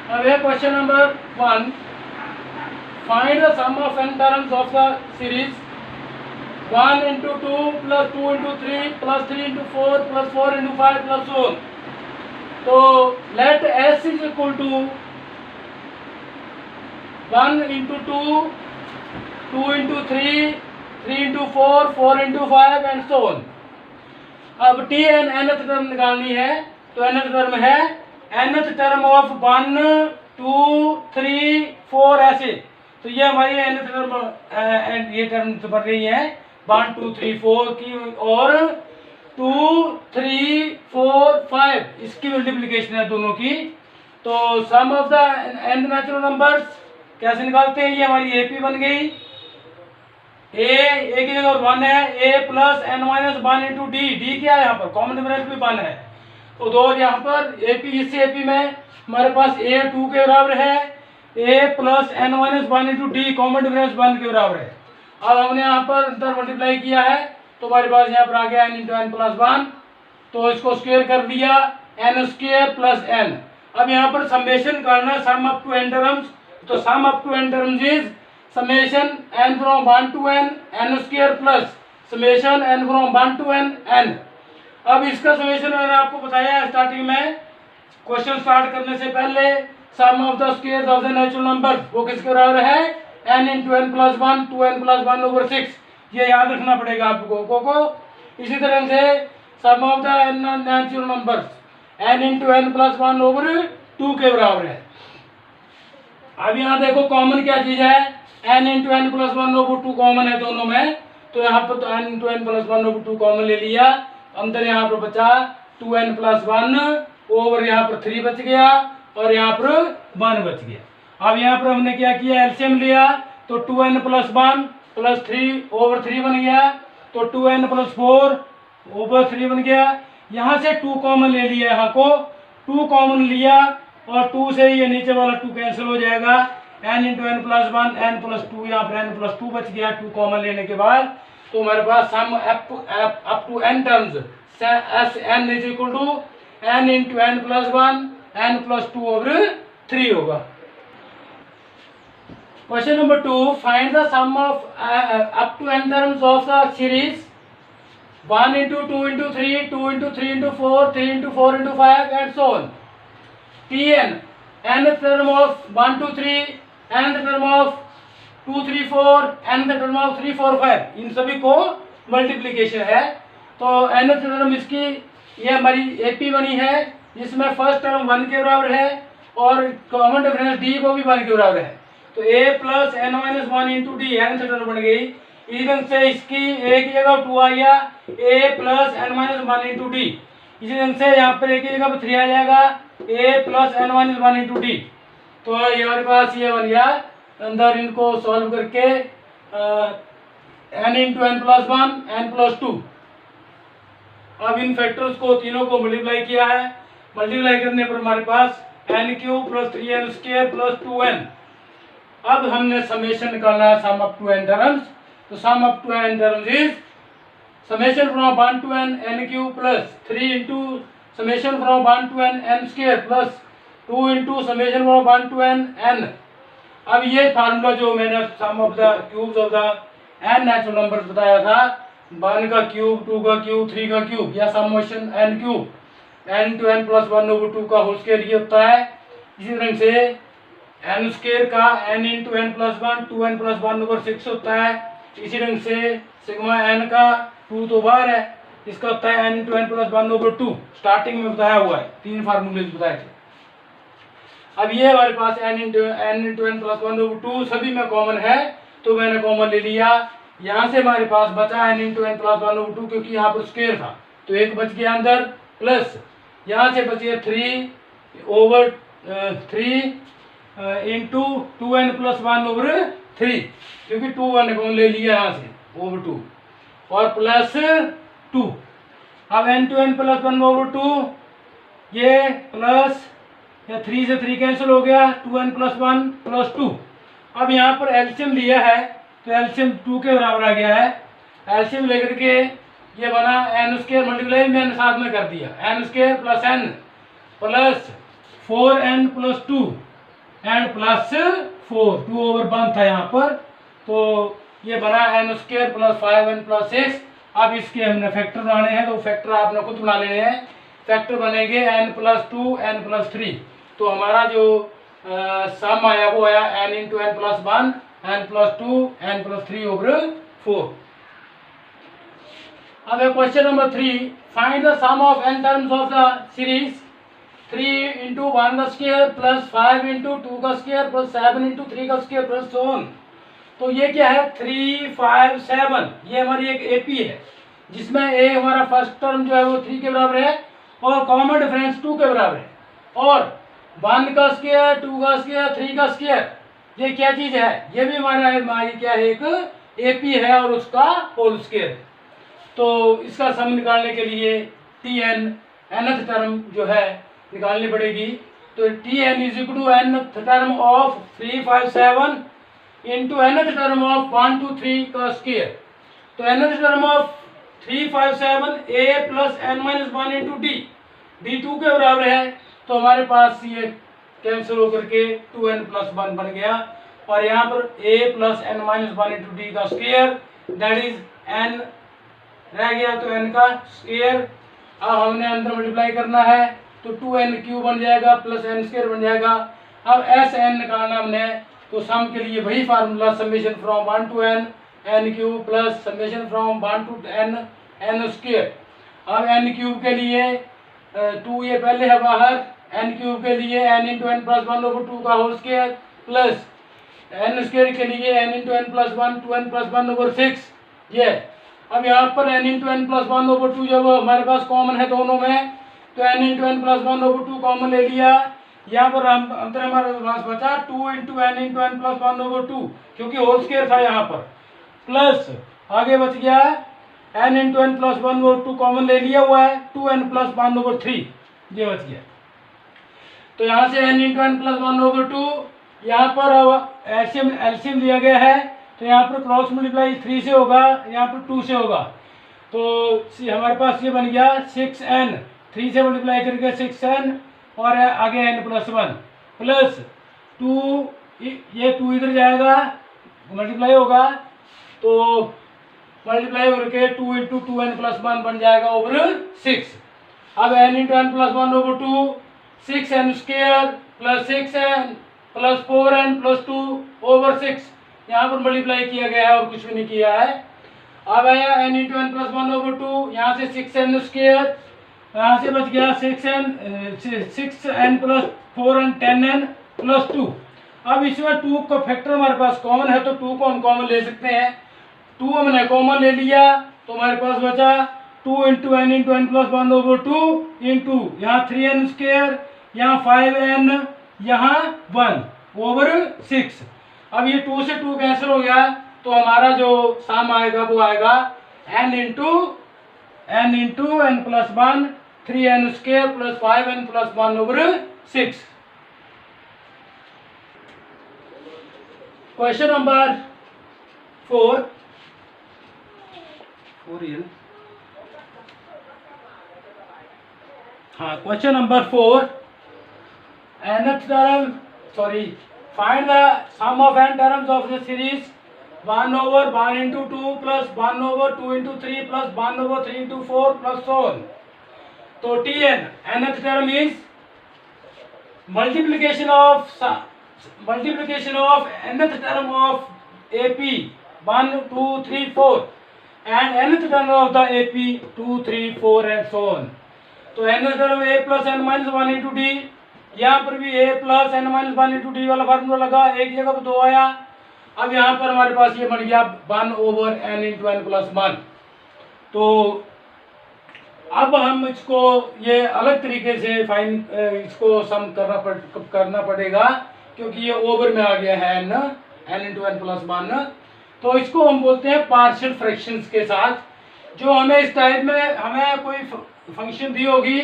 अब है question number 1, find the sum of n terms of the series 1 into 2 plus 2 into 3 plus 3 into 4 plus 4 into 5 plus so on. तो let s is equal to 1 into 2, 2 into 3, 3 into 4, 4 into 5 and so on. अब t n nth term निकालनी है, तो nth term है nth term of 1 2 3 4 ऐसे। तो ये हमारी nth टर्म, ये टर्म तो बढ़ रही है 1 2 3 4 की, और 2 3 4 5 इसकी मल्टीप्लिकेशन है दोनों की। तो sum of the nth natural numbers कैसे निकालते हैं, ये हमारी एपी बन गई। ए की जगह 1 है, a plus n minus 1 into D क्या है, यहाँ पर कॉमन डिफरेंस भी 1 है, तो दो यहाँ पर एपी, इस एपी में हमारे पास a 2 के बराबर है, a plus n minus 1 into D common difference 1 के बराबर है। अब हमने यहाँ पर अंतर मल्टीप्लाई किया है, तो हमारे पास यहाँ पर आ गया n इंटू एन प्लस 1, तो इसको स्क्वायर कर दिया n स्क्वायर प्लस n। अब यहाँ पर समेशन करना sum up to n terms, तो sum up to n terms is summation n from 1 to n square plus summation n from 1 to n। अब इसका समेशन मैंने आपको बताया स्टार्टिंग में, क्वेश्चन स्टार्ट करने से पहले, sum of the squares of the natural numbers वो किसके बराबर है, n into n plus 1 2n plus 1 over 6। ये याद रखना पड़ेगा आपको को। इसी तरह से sum of the natural numbers n into n plus 1 over 2 के बराबर है। अब यहाँ देखो कॉमन क्या चीज है, n into n plus 1 over 2 common है दोनों में, तो यहाँ पर तो n into n plus 1 over 2 common ले लिया, अंदर यहाँ पर बचा 2n प्लस 1 ओवर यहाँ पर 3 बच गया, और यहाँ पर 1 बच गया। अब यहाँ पर हमने क्या किया, एलसीएम लिया, तो 2n प्लस 1 प्लस 3 ओवर 3 बन गया, तो 2n प्लस 4 ओवर 3 बन गया। यहाँ से 2 कॉमन ले लिया, यहाँ को 2 कॉमन लिया, और 2 से ये नीचे वाला 2 कैंसिल हो जाएगा, n into n plus 1 n plus 2, यहाँ पर n प्लस 2 बच गया 2 कॉमन लेने के बाद। तो हमारे पास sum up to n terms S n is equal to n into n plus 1 n plus 2 over 3 होगा। Question number 2, find the sum of up to n terms of the series 1 into 2 into 3 2 into 3 into 4 3 into 4 into 5 and so on. Tn nth term of 1 2 3, nth term of 2 3 4, nth term of 3 4 5, इन सभी को multiplication है। तो nth term इसकी ये हमारी AP बनी है, जिसमें फर्स्ट टर्म 1 के बराबर है, और कॉमन डिफरेंस डी को भी 1 के बराबर है, तो a plus n minus 1 into D nth term बन गई। इसी ढंग से इसकी a की जगह 2 आ गया, a plus n minus 1 into D. इसी ढंग से यहाँ पर a की जगह पर 3 आ जाएगा, a plus n minus 1 into D. तो ये हमारे पास ये बन गया, अंदर इनको सॉल्व करके n into n plus 1 n plus 2। अब इन फैक्टर्स को तीनों को मल्टीप्लाई किया है, मल्टीप्लाई करने पर हमारे पास n cube plus 3n square plus 2n। अब हमने समेशन निकालना है sum up to n terms, तो sum up to n terms is summation from 1 to n n cube plus 3 into summation from 1 to n n square plus 2 into summation from 1 to n n। अब ये formula जो मैंने sum of the cubes of the n natural numbers बताया था, 1 का cube 2 का cube 3 का cube, या summation n cube n to n plus 1 over 2 का होल स्क्वायर ये होता है। इसी तरह से n स्क्वायर का n into n plus 1 2n plus 1 over 6 होता है। इसी ढंग से सिग्मा n का 2 तो बाहर है, इसका होता है n into n plus 1 over 2, starting में बताया हुआ है, 3 फार्मूले बताए थे। अब ये हमारे पास n into n plus 1 over 2 सभी में कॉमन है, तो मैंने कॉमन ले लिया। यहाँ से हमारे पास बचा n into n plus 1 over 2, क्योंकि यहाँ पर स्क्वायर था तो एक बच गया अंदर, प्लस यहाँ से बचे 3 over 3 into 2n plus 1 over 3, क्योंकि 2 1 कॉमन ले लिया यहाँ से ओवर 2, और प्लस 2। अब n to n plus 1 over 2, ये प्लस या 3 से 3 कैंसिल हो गया, 2n प्लस 1 प्लस 2। अब यहाँ पर एलसीएम लिया है, तो एलसीएम 2 के बराबर आ गया है। एलसीएम लेकर के ये बना n स्क्वायर मल्टीप्लाई मैंने साथ में कर दिया, n square plus n plus 4n plus 2 and plus 4, 2/1 था यहाँ पर, तो ये बना n square plus 5n plus 6। अब इसके हमने फैक्टर बनाने हैं, तो फैक्टर आपने खुद बना लेने हैं। फैक्टर बनेंगे n प्लस 2 n प्लस 3, तो हमारा जो सम आया वो आया n into n plus 1 n plus 2 n plus 3/4। अब question number 3, find the sum of n terms of the series 3 into 1 का स्क्वायर प्लस 5 इंटू 2 का स्क्वायर प्लस 7 इंटू 3 का स्क्वायर प्लस सो ऑन। तो ये क्या है, 3 5 7, ये हमारी एक एपी है जिसमें ए हमारा फर्स्ट टर्म जो है वो 3 के बराबर है और कॉमन डिफरेंस 2 के बराबर है, और 1 का स्क्वायर 2 का स्क्वायर 3 का स्क्वायर, ये क्या चीज है, ये भी हमारी क्या है, एक एपी है और उसका होल स्क्वायर। तो इसका सम निकालने के लिए टी एन nth टर्म जो है निकालनी पड़ेगी। तो t n is equal to nth term of 3 5 7 into nth term of 1 2 3 का स्क्वायर। तो nth term of 3 5 7 a plus n minus 1 into d, d 2 के बराबर है, तो हमारे पास ये कैंसिल होकर के 2n प्लस 1 बन गया, और यहाँ पर a plus n minus 1 into D का स्क्वायर, दैट इज n रह गया, तो n का स्क्वायर। अब हमने अंदर मल्टीप्लाई करना है, तो 2n क्यूब बन जाएगा प्लस n स्क्वायर बन जाएगा। अब एस एन निकालना हमने, तो सम के लिए वही formula, summation from 1 to n n cube plus summation from 1 to n n square. अब n क्यूब के लिए 2 ये पहले है बाहर, n क्यूब के लिए n इंटू n प्लस 1/2 का whole square plus n square के लिए n into n plus 1 2n plus 1/6 ये। अब यहाँ पर n इंटू n प्लस 1/2 जब हमारे पास कॉमन है दोनों में, तो n into n plus 1/2 common ले लिया। यहाँ पर हम अंतर हमारे पास बचा 2 into n into n plus 1/2, क्योंकि होल स्क्वायर था यहाँ पर, प्लस आगे बच गया n into n plus 1/2 common ले लिया हुआ है, 2n प्लस 1/3 ये बच गया। तो यहाँ से n इंटू n प्लस 1/2, यहाँ पर अब एलसीएम दिया गया है, तो यहाँ पर क्रॉस मल्टीप्लाई 3 से होगा, यहाँ पर 2 से होगा, तो हमारे पास ये बन गया 6n, 3 से मल्टीप्लाई करके 6n और आगे n प्लस 1 प्लस 2, ये 2 इधर जाएगा मल्टीप्लाई होगा, तो मल्टीप्लाई करके 2 इंटू 2n प्लस 1 बन जाएगा ओवर 6। अब n into n plus 1/2 6n square plus 6n plus 4n plus 2 over 6, यहाँ पर मल्टीप्लाई किया गया है और कुछ भी नहीं किया है। अब आया n इंटू n प्लस 1/2, यहाँ से 6n स्क्वायर, यहाँ से बच गया 6n plus 4n 10n plus 2। अब इसमें 2 का फैक्टर हमारे पास कॉमन है, तो 2 को हम कॉमन ले सकते हैं, 2 हमने कॉमन ले लिया, तो हमारे पास बचा 2 into n into n plus 1/2 into यहाँ 3n स्क्वायर, यहाँ 5n, यहाँ 1 ओवर 6। अब ये 2 से 2 कैंसिल हो गया, तो हमारा जो सम आएगा वो आएगा n into n plus 1 3n square plus 5n plus 1 over 6। Question number 4 question number 4, nth term, find the sum of n terms of the series 1/1 into 2 plus 1/2 into 3 plus 1/3 into 4 plus so on। तो Tn nth term is multiplication of nth term of AP 1 2 3 4 and nth term of the AP 2 3 4 and so on। तो nth term a plus n minus 1 into d, यहाँ पर भी a plus n minus 1 into D वाला formula लगा, एक जगह पर 2 आया। अब यहाँ पर हमारे पास ये बन गया 1 over n into n plus 1। तो अब हम इसको ये अलग तरीके से इसको सम करना पड़ेगा, क्योंकि ये ओवर में आ गया है n इंटू n प्लस 1। तो इसको हम बोलते हैं पार्शियल फ्रैक्शंस के साथ। जो हमें इस टाइप में हमें कोई फंक्शन दी होगी,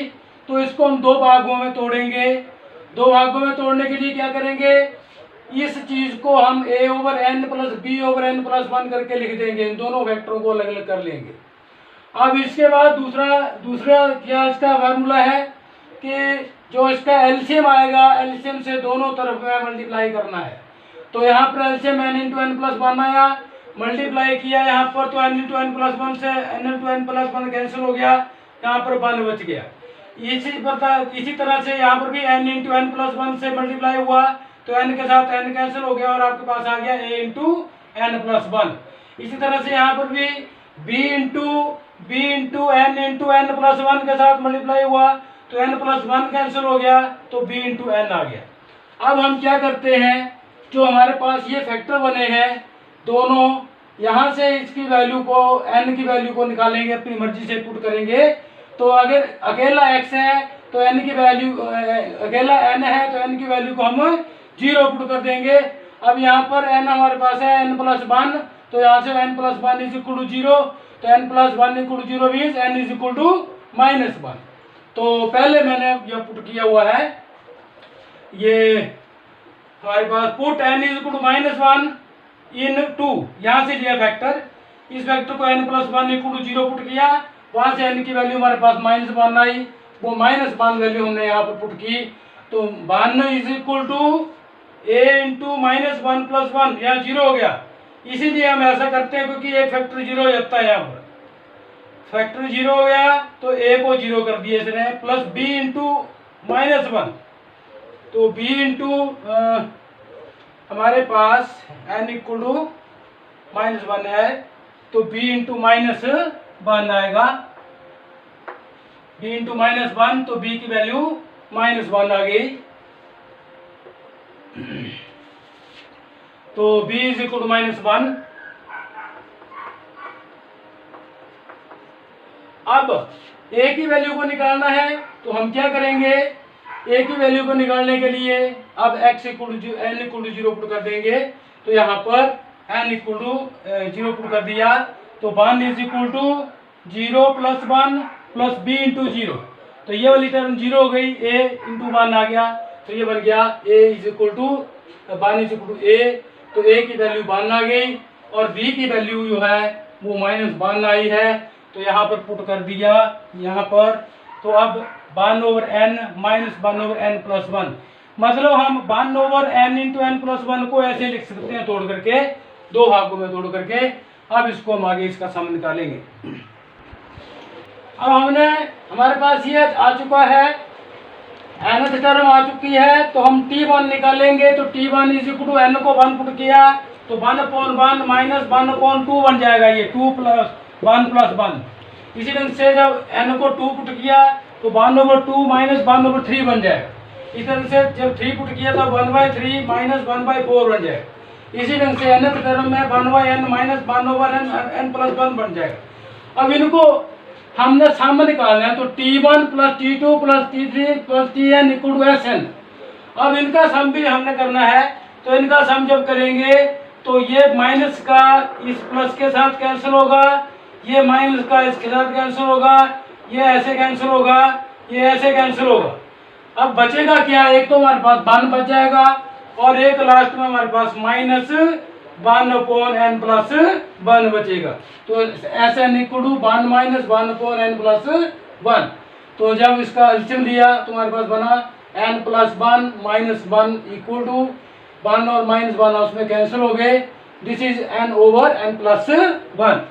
तो इसको हम 2 भागों में तोड़ेंगे। 2 भागों में तोड़ने के लिए क्या करेंगे, इस चीज को हम a over n plus b over n plus 1 करके लिख देंगे, इन दोनों वेक्टरों को अलग अलग कर लेंगे। अब इसके बाद दूसरा क्या इसका फार्मूला है कि जो इसका एलसीएम आएगा, एलसीएम से दोनों तरफ में मल्टीप्लाई करना है। तो यहाँ पर LCM n into n plus one आया, मल्टीप्लाई किया यहाँ पर तो n into n plus one से n into n plus one cancel हो गया, यहाँ पर 1 बच गया। इसी तरह से यहाँ पर भी n into n plus one से मल्टीप्लाई हुआ तो n के साथ n कैंसिल हो गया और आपके पास आ गया a into n plus one. इसी तरह से यहाँ पर भी b into n plus one के साथ मल्टीप्लाई हुआ तो n प्लस वन कैंसिल हो गया तो b इंटू एन आ गया। अब हम क्या करते हैं, जो हमारे पास ये फैक्टर बने हैं दोनों, यहाँ से इसकी वैल्यू को n की वैल्यू को निकालेंगे, अपनी मर्जी से पुट करेंगे। तो अगर अकेला x है तो n की वैल्यू, अकेला n है तो n की वैल्यू को हम 0 पुट कर देंगे। अब यहाँ पर n हमारे पास है n प्लस वन, तो यहाँ से n plus one is equal to 0, तो n plus one equal to 0 means n is equal to minus one. तो पहले मैंने यह पुट किया हुआ है, ये हमारे पास put n is equal to minus one in 2, यहाँ से लिया फैक्टर, इस फैक्टर को n plus one equal to 0 put किया, वहाँ से n की वैल्यू हमारे पास माइनस वन आई, वो माइनस वन वैल्यू हमने यहाँ पर पुट की, तो one is equal to a into minus one plus one, यहाँ 0 हो गया। इसीलिए हम ऐसा करते हैं क्योंकि एक फैक्टर 0 हो जाता है, यहाँ पर फैक्टर 0 हो गया तो a को 0 कर दिया इसने, plus b into minus one, तो b इंटू हमारे पास n equal to minus one है तो b इंटू माइनस वन आएगा, b इंटू माइनस वन, तो b की वैल्यू माइनस वन आ गई। तो b is equal to minus one. अब a की वैल्यू को निकालना है तो हम क्या करेंगे, a की वैल्यू को निकालने के लिए अब x equal to n equal to 0 put कर देंगे, तो यहाँ पर n इक्वल टू 0 पुट कर दिया, तो 1 is equal to 0 plus one plus b into 0, तो ये वाली टर्म 0 हो गई, a इंटू वन आ गया, तो ये बन गया a is equal to 1 is equal to a, तो a की वैल्यू 1 आ गई और b की वैल्यू जो है वो माइनस 1 आई है, तो यहाँ पर पुट कर दिया यहाँ पर। तो अब 1 over n minus 1 over n plus one, मतलब हम 1 over n into n plus one को ऐसे लिख सकते हैं, तोड़ करके, दो भागों में तोड़ करके। अब इसको हम आगे इसका सम निकालेंगे। अब हमारे पास ये आ चुका है, nth टर्म आ चुकी है, तो हम t1 निकालेंगे, तो t1 is equal to n को 1 पुट किया तो 1/1 माइनस 1/2 बन जाएगा, ये 2 प्लस 1 प्लस 1। इसी ढंग से जब n को 2 पुट किया तो 1/2 माइनस 1/3 बन जाएगा। इस तरह से जब 3 पुट किया तो 1/3 माइनस 1/4 बन जाएगा। इसी ढंग से nth टर्म में 1/n माइनस 1/n प्लस 1 बन जाएगा। अब इनको हमने सम निकालना है, तो t1 plus t2 plus t3 plus tn equal to sn। अब इनका सम भी हमने करना है, तो इनका सम जब करेंगे तो ये माइनस का इस प्लस के साथ कैंसिल होगा, ये माइनस का इसके साथ कैंसिल होगा, ये ऐसे कैंसिल होगा, ये ऐसे कैंसिल होगा। अब बचेगा क्या, एक तो हमारे पास 1 बच जाएगा और एक लास्ट में हमारे पास माइनस 1/n प्लस 1 बचेगा, तो sn equal to 1 minus 1/n plus 1। तो जब इसका एलसीएम लिया तो हमारे पास बना n plus 1 minus 1 equal to 1 और माइनस 1 उसमें कैंसिल हो गए, this is n over n plus 1।